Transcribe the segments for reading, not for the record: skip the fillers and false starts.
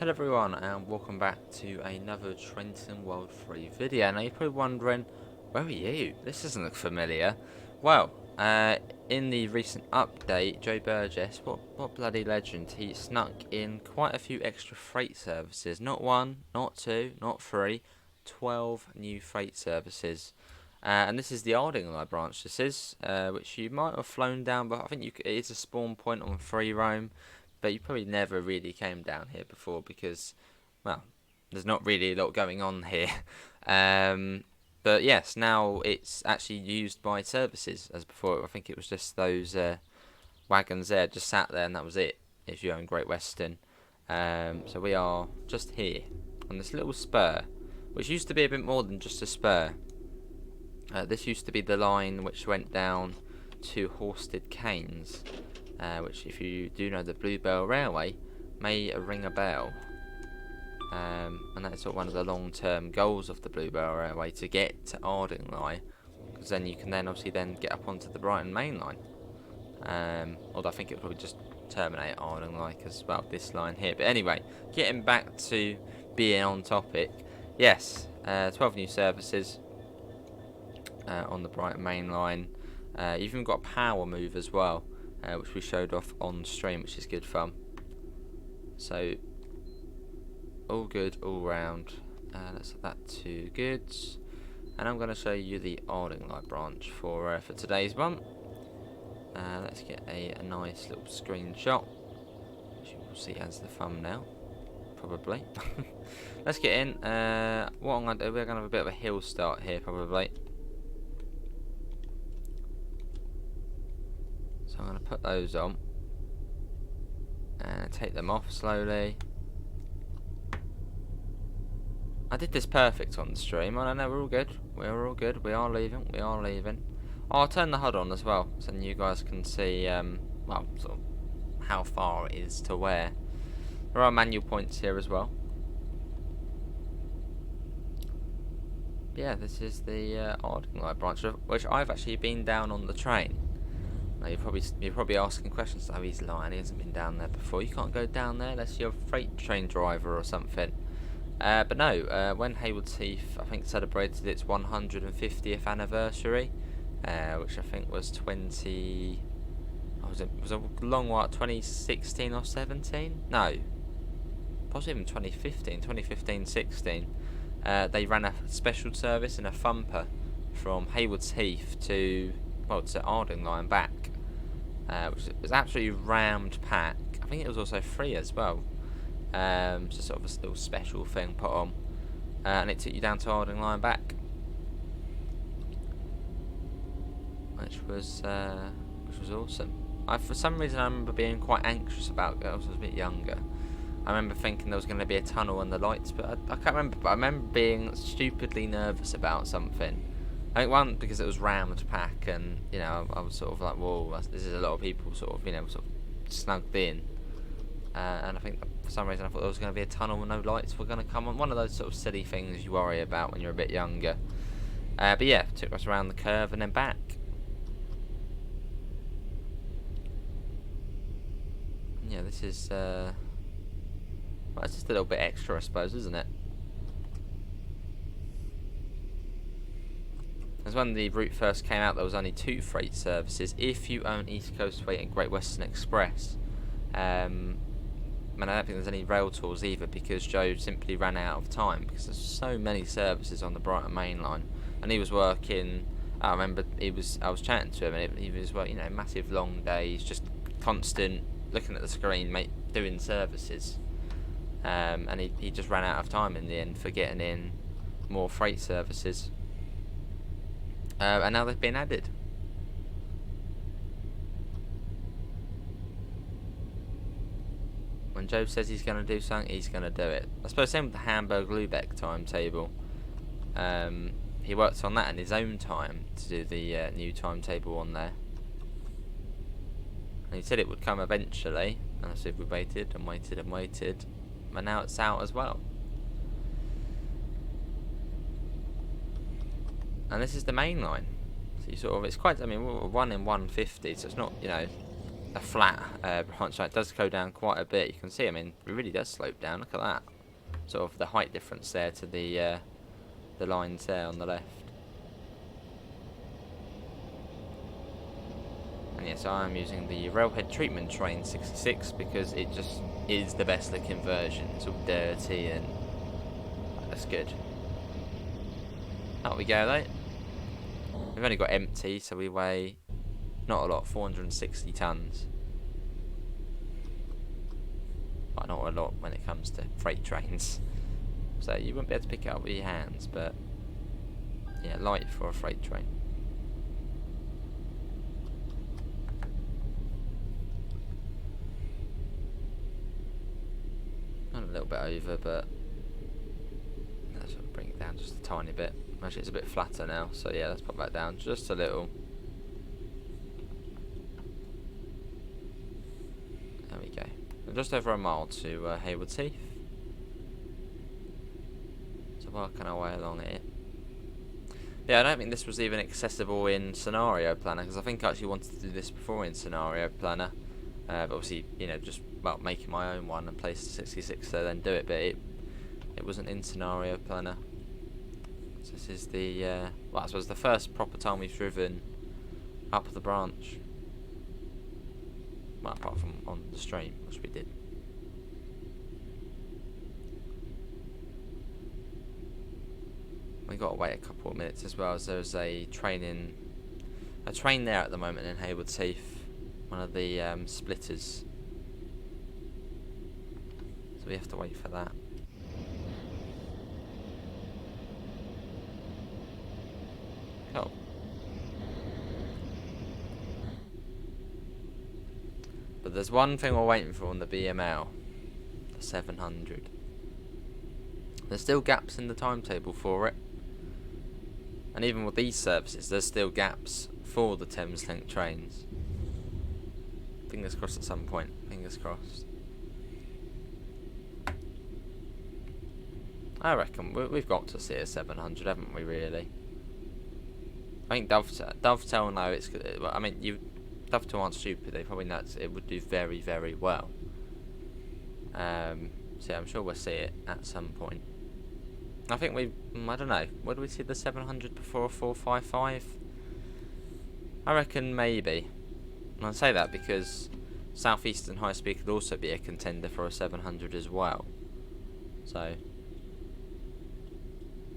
Hello everyone and welcome back to another Trenton World 3 video. Now you're probably wondering, where are you? This doesn't look familiar. Well, in the recent update, Joe Burgess, what bloody legend, he snuck in quite a few extra freight services. Not one, not two, not three, 12 new freight services. And this is the Ardingly branch, this is, which you might have flown down, but I think it is a spawn point on free roam. But you probably never really came down here before because, well, there's not really a lot going on here. But yes, now it's actually used by services as before. I think it was just those wagons there, just sat there and that was it, if you own Great Western. So we are just here on this little spur, which used to be a bit more than just a spur. This used to be the line which went down to Horsted Canes. Which, if you do know the Bluebell Railway, may ring a bell. And that's sort of one of the long-term goals of the Bluebell Railway, to get to Ardingly, because then you can obviously get up onto the Brighton Mainline. Although I think it would probably just terminate at Ardingly, because, well, this line here. But anyway, getting back to being on topic, yes, 12 new services on the Brighton Mainline. You've even got a power move as well. Which we showed off on stream, which is good fun. So, all good all round. Let's set that to goods, and I'm going to show you the Ardingly branch for today's one. Let's get a nice little screenshot, which you will see as the thumbnail, probably. Let's get in. What I'm going to do, we're going to have a bit of a hill start here, probably. I'm going to put those on and take them off slowly. I did this perfect on the stream. I know we're all good. We're all good. We are leaving. We are leaving. Oh, I'll turn the HUD on as well, so then you guys can see, well, sort of how far it is to where. There are manual points here as well. Yeah, this is the Ardingly branch, which I've actually been down on the train. Now you're probably asking questions. Oh, he's lying. He hasn't been down there before. You can't go down there unless you're a freight train driver or something. But no. When Haywards Heath, I think, celebrated its 150th anniversary, which I think was 20. Oh, was a long while. 2016 or 17? No. Possibly even 2015. 2015-16. They ran a special service in a thumper from Haywards Heath to Ardingly and back, which was absolutely rammed pack. I think it was also free as well. So sort of a little special thing put on, and it took you down to Ardingly and back, which was awesome. For some reason I remember being quite anxious about it. I was a bit younger. I remember thinking there was going to be a tunnel and the lights, but I can't remember. But I remember being stupidly nervous about something. I think one, because it was rammed pack, and you know, I was sort of like, whoa, this is a lot of people sort of snugged in, and I think for some reason I thought there was going to be a tunnel and no lights were going to come on. One of those sort of silly things you worry about when you're a bit younger. But yeah, took us around the curve and then back. Yeah, this is well, it's just a little bit extra, I suppose, isn't it? As when the route first came out, there was only 2 freight services if you own East Coast Freight and Great Western Express. And I don't think there's any rail tours either, because Joe simply ran out of time, because there's so many services on the Brighton Mainline, and he was working. I remember I was chatting to him, and he was working, massive long days, just constant looking at the screen, doing services. And he just ran out of time in the end for getting in more freight services. And now they've been added. When Joe says he's going to do something, he's going to do it. I suppose same with the Hamburg-Lübeck timetable. He worked on that in his own time to do the new timetable on there. And he said it would come eventually. And so we waited and waited and waited. But now it's out as well. And this is the main line. So you it's quite, we're 1 in 150, so it's not, a flat branch line. It does go down quite a bit. You can see, I mean, it really does slope down. Look at that. Sort of the height difference there to the lines there on the left. And yes, I am using the Railhead Treatment Train 66 because it just is the best looking version. It's all dirty and that's good. Out we go though. We've only got empty, so we weigh not a lot, 460 tonnes. Well, not a lot when it comes to freight trains. So you wouldn't be able to pick it up with your hands, but yeah, light for a freight train. A little bit over, but let's bring it down just a tiny bit. Actually, it's a bit flatter now, so yeah, let's pop that down just a little. There we go. Just over a mile to Haywards Heath. So working our way along here. Yeah, I don't think this was even accessible in Scenario Planner, because I think I actually wanted to do this before in Scenario Planner. But obviously, you know, just well, making my own one and place 66 so then do it, but it wasn't in Scenario Planner. So this is the well, I suppose the first proper time we've driven up the branch. Well, apart from on the stream, which we did. We got to wait a couple of minutes as well, as there's a train there at the moment in Haywards Heath, one of the splitters. So we have to wait for that. Cool. But there's one thing we're waiting for on the BML, the 700. There's still gaps in the timetable for it. And even with these services, there's still gaps for the Thameslink trains. Fingers crossed at some point. Fingers crossed. I reckon we've got to see a 700, haven't we, really? I think Dovetail know it's good. I mean, Dovetail aren't stupid. They probably know it would do very, very well. So yeah, I'm sure we'll see it at some point. I think I don't know, where do we see the 700 before a 455? I reckon maybe. And I say that because Southeastern High Speed could also be a contender for a 700 as well. So,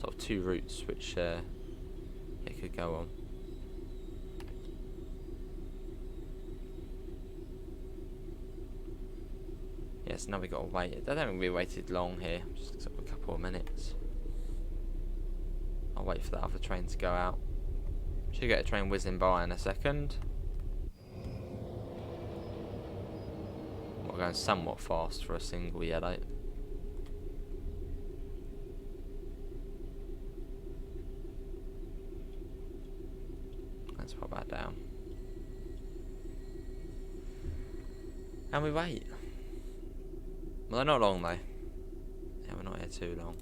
sort of two routes which it could go on. Yes, now we got to wait. I don't think we waited long here, just sort of a couple of minutes. I'll wait for that other train to go out. Should get a train whizzing by in a second. We're going somewhat fast for a single yellow. Let's pop that down. And we wait. Well, they're not long though. Yeah, we're not here too long.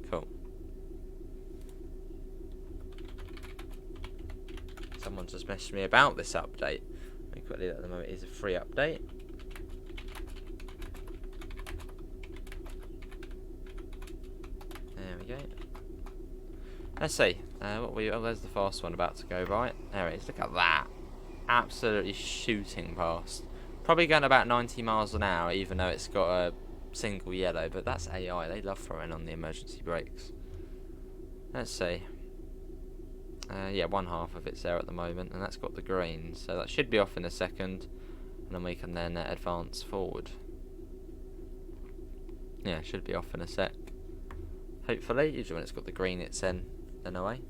Cool. Someone just messaged me about this update. Let me quickly at the moment it is a free update. There we go. Let's see. There's the fast one about to go by. There it is. Look at that. Absolutely shooting past. Probably going about 90 miles an hour, even though it's got a single yellow. But that's AI. They love throwing on the emergency brakes. Let's see. Yeah, one half of it's there at the moment, and that's got the green, so that should be off in a second, and then we can then advance forward. Yeah, it should be off in a sec. Hopefully, usually when it's got the green, it's then away.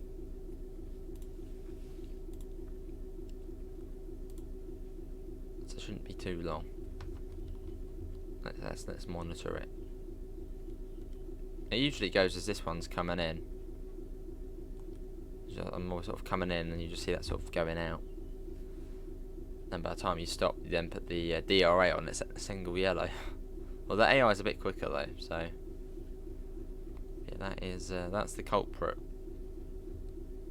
So it shouldn't be too long. Let's monitor it. It usually goes as this one's coming in. I'm more sort of coming in, and you just see that sort of going out. Then by the time you stop, you then put the DRA on. It's a single yellow. Well, the AI is a bit quicker though, so yeah, that's the culprit.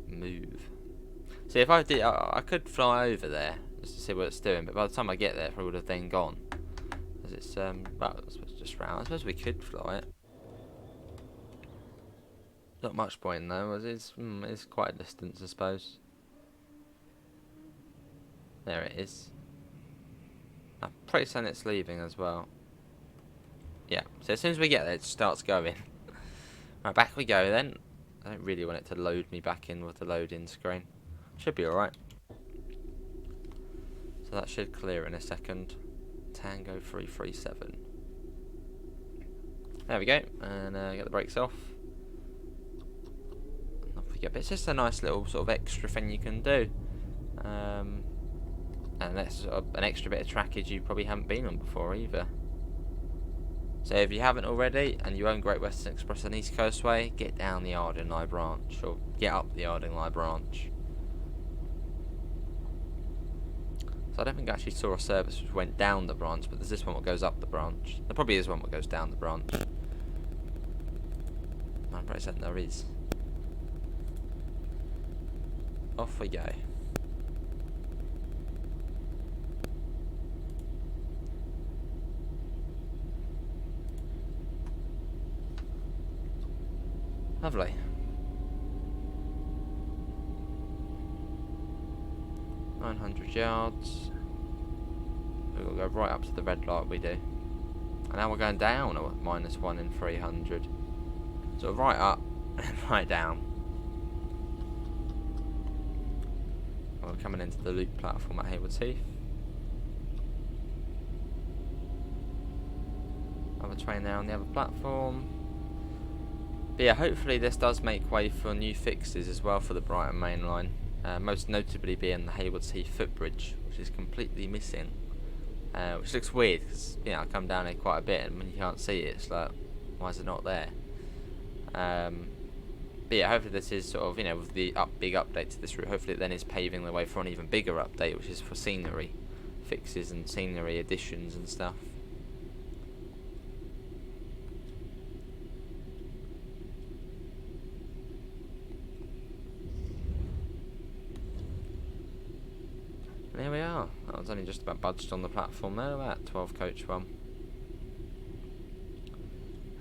Move. See, if I did, I could fly over there just to see what it's doing. But by the time I get there, it probably would have then gone. As it's well, I suppose just round. I suppose we could fly it. Not much point though, as it's quite a distance, I suppose. There it is. I'm pretty certain it's leaving as well. Yeah, so as soon as we get there, it starts going. Right, back we go then. I don't really want it to load me back in with the loading screen. Should be alright. So that should clear in a second. Tango 337. There we go, and get the brakes off. Off we go. But it's just a nice little sort of extra thing you can do. And that's sort of an extra bit of trackage you probably haven't been on before either. So if you haven't already, and you own Great Western Express and East Coastway, get down the Ardingly branch, or get up the Ardingly branch. So I don't think I actually saw a service which went down the branch, but there's this one that goes up the branch. There probably is one that goes down the branch. I'm pretty certain there is. Off we go. Lovely. yards. We'll go right up to the red light we do. And now we're going down at -1 in 300. So right up and right down. We're coming into the loop platform at Haywards Heath. Other train there on the other platform. But yeah, hopefully this does make way for new fixes as well for the Brighton Mainline. Most notably being the Haywards Heath footbridge, which is completely missing. Which looks weird because I come down here quite a bit, and when you can't see it, it's like, why is it not there? But yeah, hopefully this is sort of, with the big update to this route, hopefully it then is paving the way for an even bigger update, which is for scenery fixes and scenery additions and stuff. There we are. That was only just about budged on the platform there, that 12 coach one.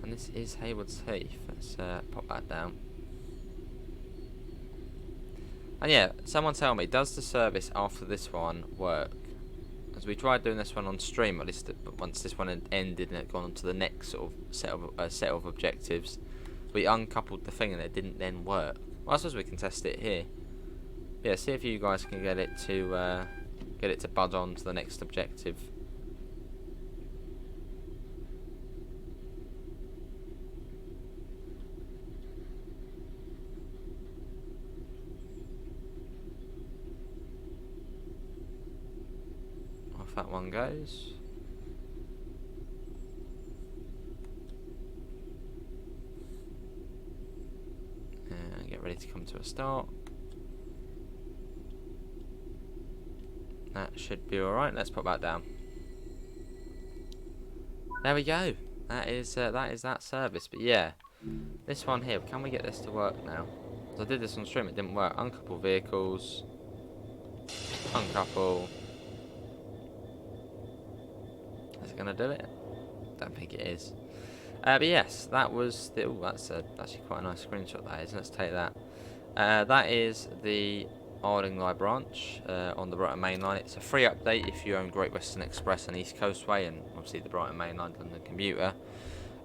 And this is Haywards Heath. Let's pop that down. And yeah, someone tell me, does the service after this one work? As we tried doing this one on stream, at least once this one had ended and it had gone on to the next sort of set of objectives, we uncoupled the thing and it didn't then work. Well, I suppose we can test it here. Yeah, see if you guys can get it to buzz on to the next objective. Off that one goes. And get ready to come to a start. That should be alright. Let's put that down. There we go. That is that service. But yeah, this one here, can we get this to work now? So I did this on stream, it didn't work. Uncouple vehicles. Uncouple. Is it going to do it? Don't think it is. But yes, that was the... Oh, that's actually quite a nice screenshot that is. Let's take that. That is the Ardingly branch on the Brighton Mainline. It's a free update if you own Great Western Express and East Coastway, and obviously the Brighton Mainline on the commuter.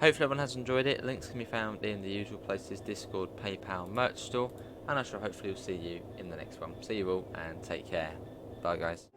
Hopefully everyone has enjoyed it. Links can be found in the usual places: Discord, PayPal, merch store, and I shall hopefully see you in the next one. See you all and take care. Bye guys.